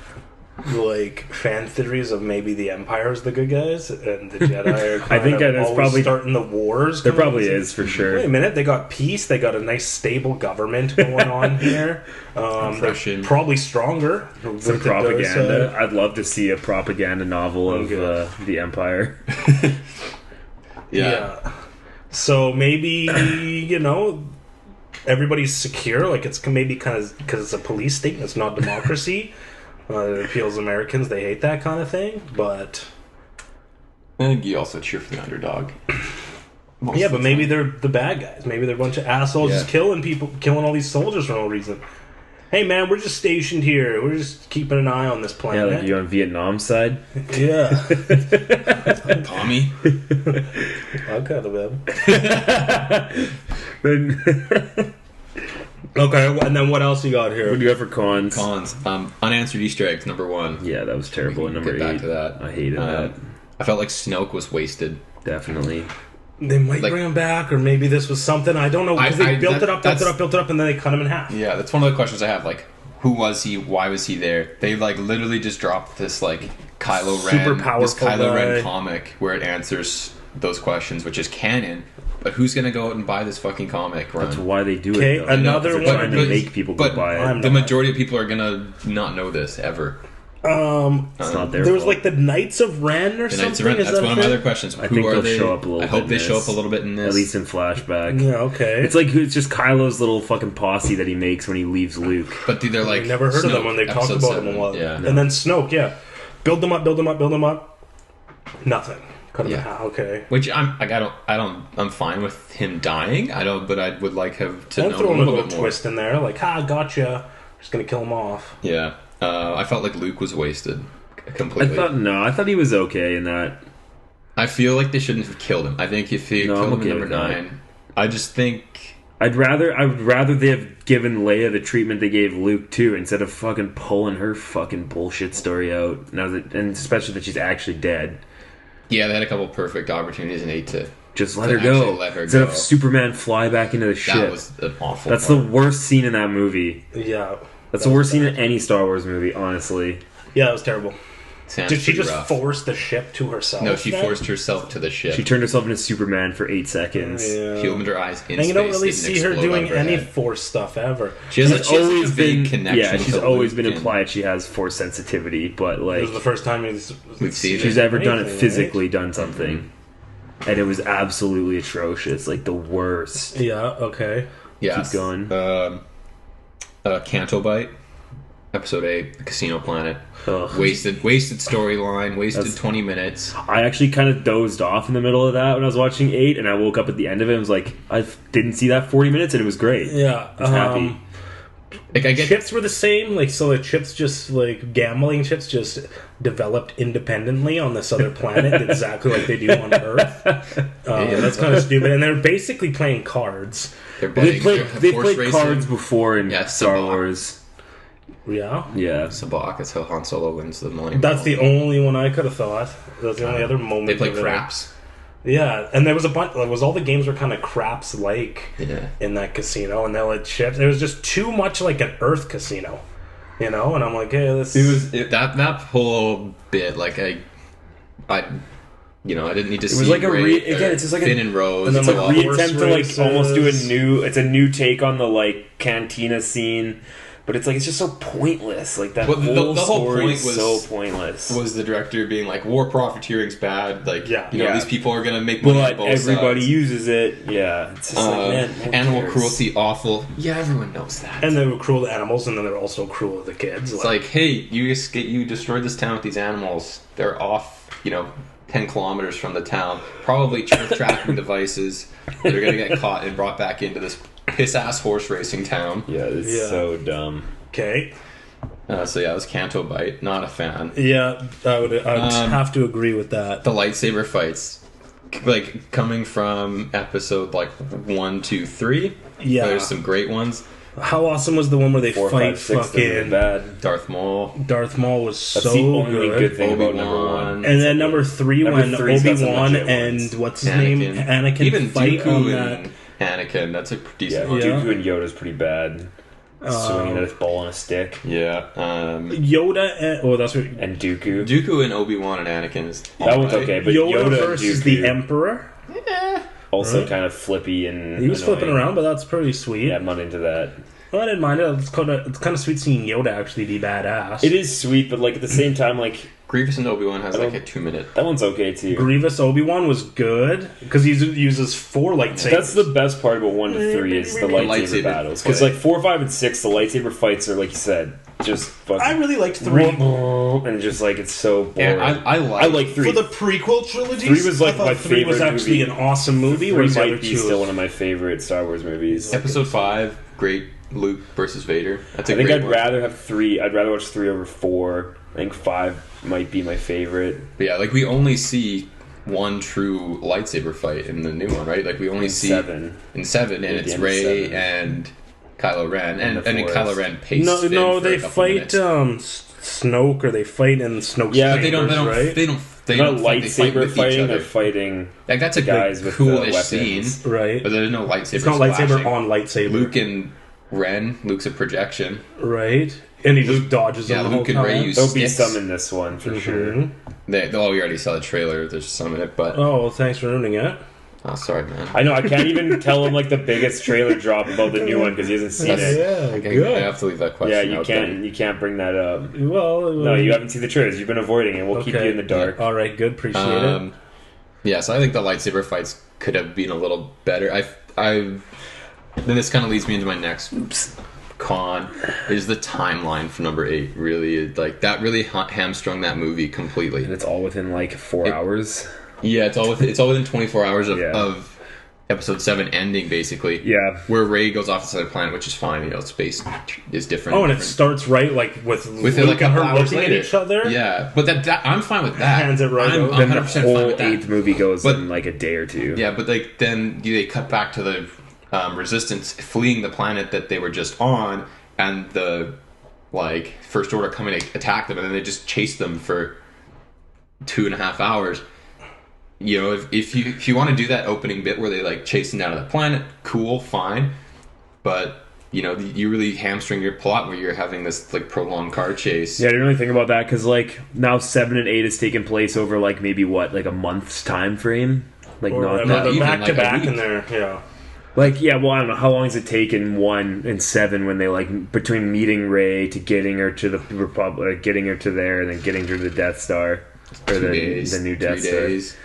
like fan theories of maybe the Empire is the good guys and the Jedi are kind I think of that there's always probably- starting the wars? There kind of? probably is for sure. Wait a minute, they got peace. They got a nice stable government going on here. They're Oppression. probably stronger. Some with those, propaganda. I'd love to see a propaganda novel of Okay. the Empire. Yeah. So maybe everybody's secure. Like it's maybe kind of because it's a police state and it's not democracy. It appeals to Americans. They hate that kind of thing. But I think you also cheer for the underdog. Most yeah, of the but maybe time. they're the bad guys. Maybe they're a bunch of assholes Yeah. just killing people, killing all these soldiers for no reason. Hey man, we're just stationed here. We're just keeping an eye on this Yeah, planet. like you on Vietnam side. Yeah. Tommy. I kind of am. Then Okay, and then what else you got here? what do you got for cons? Cons. Unanswered Easter eggs, number 1. Yeah, that was terrible. We can Number get back 8. to that. I hated that. I felt like Snoke was wasted. Definitely. They might Like- bring him back, or maybe this was something. I don't know, because they built it up, and then they cut him in half. Yeah, that's one of the questions I have. Like, who was he? Why was he there? They like literally just dropped this like Kylo Ren, Super this powerful Kylo Ren guy. comic where it answers those questions, which is canon. But who's gonna go out and buy this fucking comic? Run? That's why they do Okay, it. Though. another They're one- trying to but- make people but go buy it. I'm the not. majority of people are gonna not know this ever. It's not their There was fault. like the Knights of Ren or The something. Knights of Ren. Is That's that one of a my thing? other questions. I Who think are they'll they? show up a little I hope bit they in show this. up a little bit in this. At least in flashback. Yeah, okay. It's just Kylo's little fucking posse that he makes when he leaves Luke. But they're like I never heard of them Snoke, when they talked episode about 7, him a while. Yeah. And then Snoke, yeah. Build them up, build them up, build them up. Nothing. Cut him in Yeah. half. Okay. Which I'm fine with him dying. I don't, but I would like him to And know throw a a little little bit more. twist in there, like, gotcha. Just gonna kill him off. Yeah, I felt like Luke was wasted I completely. thought he was okay in that. I feel like they shouldn't have killed him. I think if they No, I'm killed him okay in number with that. 9, I just think I would rather they have given Leia the treatment they gave Luke too, instead of fucking pulling her fucking bullshit story out. Now that, and especially that she's actually dead. they had a couple perfect opportunities in 8 to. Just let To her go. actually let her Instead go. of Superman fly back into the ship. That was an awful. That's the part. worst scene in that movie. Yeah. That's the worst scene in any Star Wars movie, honestly. Yeah, that was terrible. Sounds Did she pretty just rough. force the ship to herself? No, she then? forced herself to the ship. She turned herself into Superman for 8 seconds. Yeah. She opened her eyes in And you don't space, really didn't see her explode doing out of her any head. force stuff ever. She has, She's such always a big been, connection. she's to always Luke been and- implied she has force sensitivity, but This like is the first time We've seen she's it. ever done it Anything, physically, done something, and it was absolutely atrocious, like the worst. Yeah, okay. Yeah. Keep going. Canto Bite, episode 8, the Casino Planet. Ugh. Wasted storyline, wasted 20 minutes. I actually kind of dozed off in the middle of that when I was watching 8, and I woke up at the end of it and was like, I didn't see that 40 minutes, and it was great. Yeah. I was happy. Like I get Chips were the same, like so the chips just like gambling chips just developed independently on this other planet exactly like they do on Earth. That's kind of stupid. And they're basically playing cards. they're They betting, played they're horse racing. cards before in Yeah, Star Sabacc. Wars. Yeah. Yeah. Sabacc, that's how Han Solo wins the Millennium That's the Falcon. only one I could have thought. That's the only other moment. They play of it. craps. Yeah, and there was a bunch. Like, was all the games were kind of craps like Yeah. in that casino, and they let chips. It was just too much like an Earth casino, you know. And I'm like, hey, this. It was that whole bit. Like You know, I didn't need to see. It was like again. It's just like Finn and Rose. and then It's a like lot. reattempt to like races. almost do a new take on the like cantina scene, but it's like it's just so pointless. Like that Well, whole the whole story point is was so pointless. Was the director being like, war profiteering's bad? Like, Yeah. you know, Yeah. these people are gonna make money on But both everybody sides. uses it. Yeah, it's just like man, who Animal cares? cruelty awful. Yeah, everyone knows that. And they were cruel to animals, and then they're also cruel to the kids. It's like, hey, you destroyed this town with these animals. They're off, 10 kilometers from the town. Probably tracking devices. They're gonna get caught and brought back into this piss-ass horse racing town. Yeah, it's so dumb. okay. So yeah, it was Canto Bite. Not a fan. Yeah, I would have to agree with that. The lightsaber fights, like coming from episode like 1, 2, 3. Yeah. There's some great ones. How awesome was the one where they 4, fight 5, 6 fucking bad. Darth Maul. Darth Maul was That's so the only good good. thing about number Obi-Wan. one. And then number 3 Number when 3's got some Obi-Wan legit and ones. what's his name? Anakin Even fight Dooku on that. and Anakin. That's a decent Yeah, one. Dooku and Yoda's pretty bad. Swinging a ball on a stick. Yeah. Yoda and that's what And Dooku. Dooku and Obi-Wan and Anakin is That one's alright. okay, but Yoda, Yoda versus and Dooku, the Emperor. also kind of flippy and He was annoying. flipping around, but that's pretty sweet. Yeah, I'm not into that. Well, I didn't mind it. It's kind of sweet seeing Yoda actually be badass. It is sweet, but like at the same time, like Grievous and Obi-Wan has like a 2-minute. that one's okay too. Grievous Obi-Wan was good because he uses 4 lightsabers. That's the best part about 1 to 3 is the lightsaber Lightsaber battles. Because fight. like 4, 5, and 6, the lightsaber fights are like you said, just fucking. I really liked 3. and just like it's so boring. Yeah, I I like 3. For the prequel trilogy, 3 was like I thought my 3 was favorite actually movie. an awesome movie. 3 Whereas the other might be 2 still one of my favorite Star Wars movies. Episode 5, great Luke versus Vader. That's a I think great I'd one. rather have 3. I'd rather watch 3 over 4. I think 5 might be my favorite. But yeah, like we only see one true lightsaber fight in the new one, right? Like we only see 7. in 7, and At the it's end of Rey 7. and Kylo Ren, and the then Forest. Kylo Ren pastes No, Finn no, for a they couple fight minutes. Snoke, or they fight in Snoke's Yeah, But they don't. right? They They're don't not fight, they fight lightsaber with each fighting, other. they're fighting Like that's a guys good, with coolish weapons. scene, Right. but there's no lightsaber. It's not lightsaber splashing. on lightsaber. Luke and Ren. Luke's a projection. Right. And he just dodges Yeah, them the Luke whole and Rey time. use There'll be sticks. some in this one for sure. Mhm. We already saw the trailer. There's some in it, but Oh, well, thanks for ruining it. oh, sorry, man. I know, I can't even tell him like the biggest trailer drop about the new one because he hasn't seen it. Yeah, I have to leave that Yeah, question you out can't then. you can't bring that up. Well, No, you haven't seen the trailers. You've been avoiding it. We'll keep you in the dark. All right, good. Appreciate it. Yeah, so I think the lightsaber fights could have been a little better. Then this kind of leads me into my next con is the timeline for number 8. Really, like that really hamstrung that movie completely. And it's all within like 4 hours. Yeah, it's all within 24 hours of, Yeah. of episode 7 ending, basically. Yeah. Where Rey goes off to the planet, which is fine. Space is different. Oh, and it different. starts right like with With Luke like a and her couple hours looking later. at each other. Yeah, but that I'm fine with that. Hands it right I'm over. Then 100% the fine whole with that. 8th movie goes But- in like a day or two. Yeah, but like then they cut back to the Resistance fleeing the planet that they were just on, and the like First Order coming to attack them, and then they just chase them for 2.5 hours. If you want to do that opening bit where they like chase them down to the planet, cool, fine. But you really hamstring your plot where you're having this like prolonged car chase. Yeah, I didn't really think about that because like now 7 and 8 has taken place over like maybe like a month's time frame. Like Or not not they're even, back like to a back week. in there. Yeah. like yeah. Well, I don't know how long has it taken 1 and 7 when they like between meeting Rey to getting her to the Republic, getting her to there, and then getting her to the Death Star or 2 the days, new 3 Death Star. days.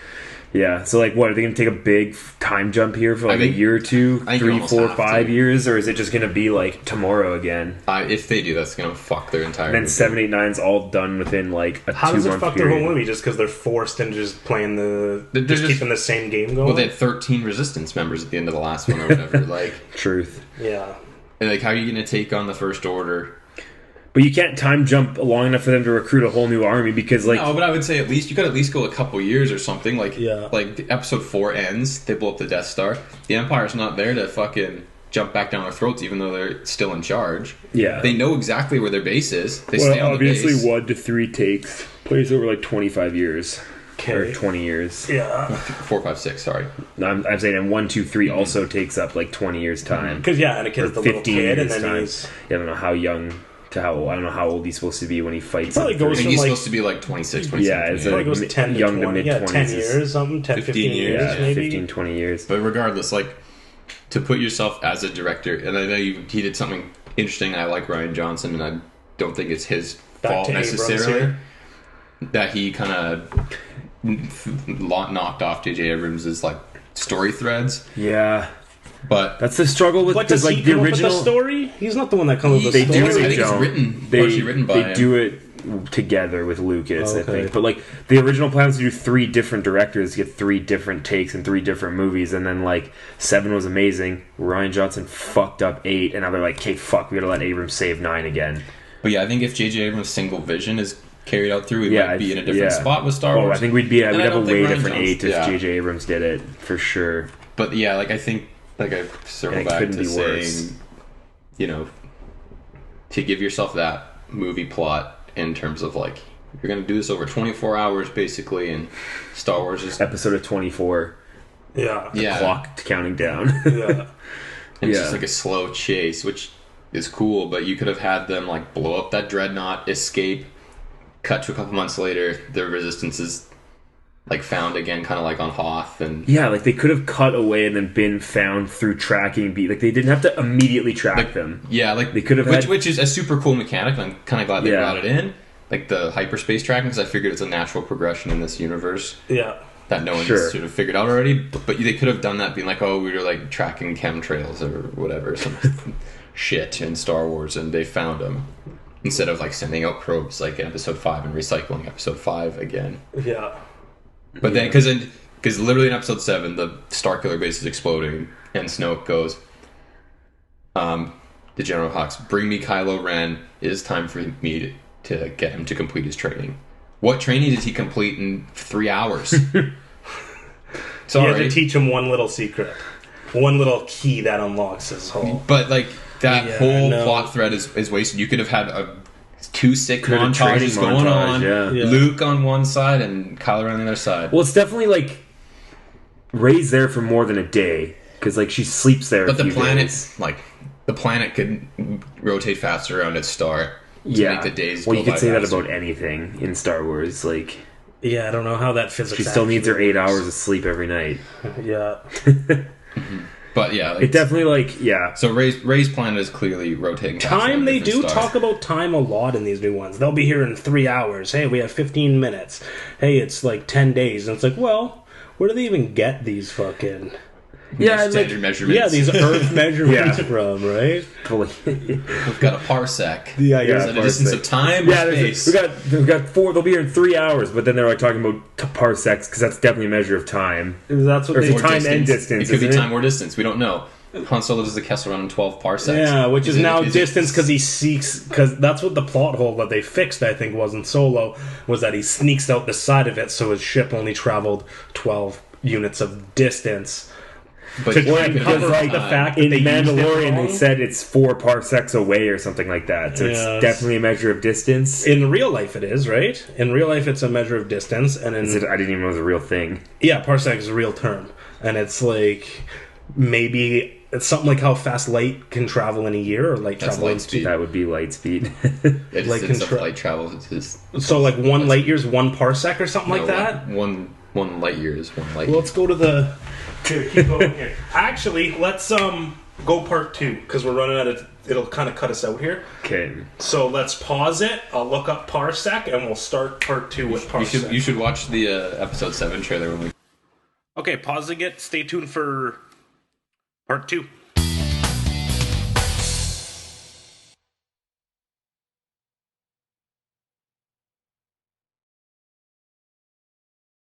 Yeah, so like, what are they going to take a big time jump here for like I think- a year or two, I think you 3, almost 4, have 5 to. years, or is it just going to be like tomorrow again? If they do, that's gonna fuck their entire. And then movie. 7, 8, 9's all done within like a How 2 does it month fuck period. their whole movie just because they're forced into just playing They're just just- keeping the same game going? Well, they had 13 Resistance members at the end of the last one or whatever. like, Truth. yeah. how are you gonna take on the First Order? But you can't time jump long enough for them to recruit a whole new army because like No, but I would say you could at least go a couple years or something. Like, Yeah. like episode 4 ends, they blow up the Death Star. The Empire's not there to fucking jump back down their throats, even though they're still in charge. yeah. They know exactly where their base is. They stay well, on the obviously base. 1 to 3 takes place over like 25 years or Okay. 20 years. Yeah. 4, 5, 6. Sorry. No, I'm saying, and 1, 2, 3 also takes up like 20 years time. Because, yeah, and a kid's Or the little 15 kid, and years then time. he's... I don't know how young to how old. I don't know how old he's supposed to be when he fights. Probably I goes think from he's like supposed to be like 26, 27. Yeah, it's probably like goes 10 to young 20, to mid 20s. 10 years, something, 10, 15 years, Yeah, maybe. 15, 20 years. But regardless, like, to put yourself as a director, and I know he did something interesting. I like Rian Johnson, and I don't think it's his fault necessarily that he kind of knocked off J.J. Abrams' like story threads. Yeah. But that's the struggle with does like he the come original up with the story. He's not the one that comes up with the story. I think it's partially written by him. They do it together with Lucas, Okay. I think. But like the original plan was to do 3 different directors, get 3 different takes in 3 different movies, and then like 7 was amazing. Rian Johnson fucked up 8, and now they're like, "Okay, fuck, we gotta let Abrams save 9 again." But yeah, I think if J.J. Abrams' single vision is carried out through, we might be in a different spot with Star Wars. I think we'd have a way different Ryan 8 if J.J. Abrams did it for sure. But yeah, like I think, like I circle back to saying, you know, to give yourself that movie plot in terms of like you're gonna do this over 24 hours basically, and Star Wars is episode of 24. Yeah, clock counting down. Yeah, and it's just like a slow chase, which is cool. But you could have had them like blow up that dreadnought, escape, cut to a couple months later, the resistance is like found again, kind of like on Hoth, and like they could have cut away and then been found through tracking. Like they didn't have to immediately track them. Yeah, like they could have, which is a super cool mechanic. I'm kind of glad they brought it in, like the hyperspace tracking, because I figured it's a natural progression in this universe. Yeah, that no one's sort of figured out already. But they could have done that, being like, oh, we were like tracking chemtrails or whatever, some shit in Star Wars, and they found them. Instead of like sending out probes like in Episode 5 and recycling Episode 5 again. Yeah. But then, because literally in Episode 7, the Starkiller base is exploding, and Snoke goes, to General Hux, bring me Kylo Ren. It is time for me to get him to complete his training. What training did he complete in 3 hours? Sorry. You had to teach him one little secret. One little key that unlocks his whole... But, like, that whole plot thread is wasted. You could have had 2 sick montages going on. Yeah. Luke on one side and Kylo Ren on the other side. Well, it's definitely like Rey's there for more than a day because like she sleeps there. But the planet could rotate faster around its star. To make the days. Well, you could say that about anything in Star Wars. Like, I don't know how that physics. She still needs her 8 hours of sleep every night. Yeah. But yeah, like, it definitely So Rey's planet is clearly rotating. Time, they do talk about time a lot in these new ones. They'll be here in 3 hours. Hey, we have 15 minutes. Hey, it's like 10 days, and it's like, well, where do they even get these fucking? Standard measurements. Yeah, these Earth measurements from, right? We've got a parsec. Yeah, a distance of time or space. We've got 4. They'll be here in 3 hours, but then they're like talking about parsecs because that's definitely a measure of time. That's what time distance. And distance. It could be time or distance. We don't know. Han Solo does the Kessel Run in 12 parsecs. Yeah, which is now distance because he seeks. Because that's what the plot hole that they fixed, I think, was in Solo, was that he sneaks out the side of it, so his ship only traveled 12 units of distance. But to try and cover like the fact that in they Mandalorian they said it's 4 parsecs away or something like that. So it's definitely a measure of distance. In real life it is, right? In real life it's a measure of distance, and I didn't even know it was a real thing. Yeah, parsec is a real term. And it's like maybe it's something like how fast light can travel in a year, or light travel light speed. That would be light speed. Light travel is so like 1 light year is 1 parsec or something like that? One light year is 1 light year. Well, let's go to the... Here, keep going here. Actually, let's go part 2 because we're running out of. It'll kind of cut us out here. Okay. So let's pause it. I'll look up parsec and we'll start part 2 with parsec. You should watch the Episode 7 trailer when we. Okay, pausing it. Stay tuned for part 2.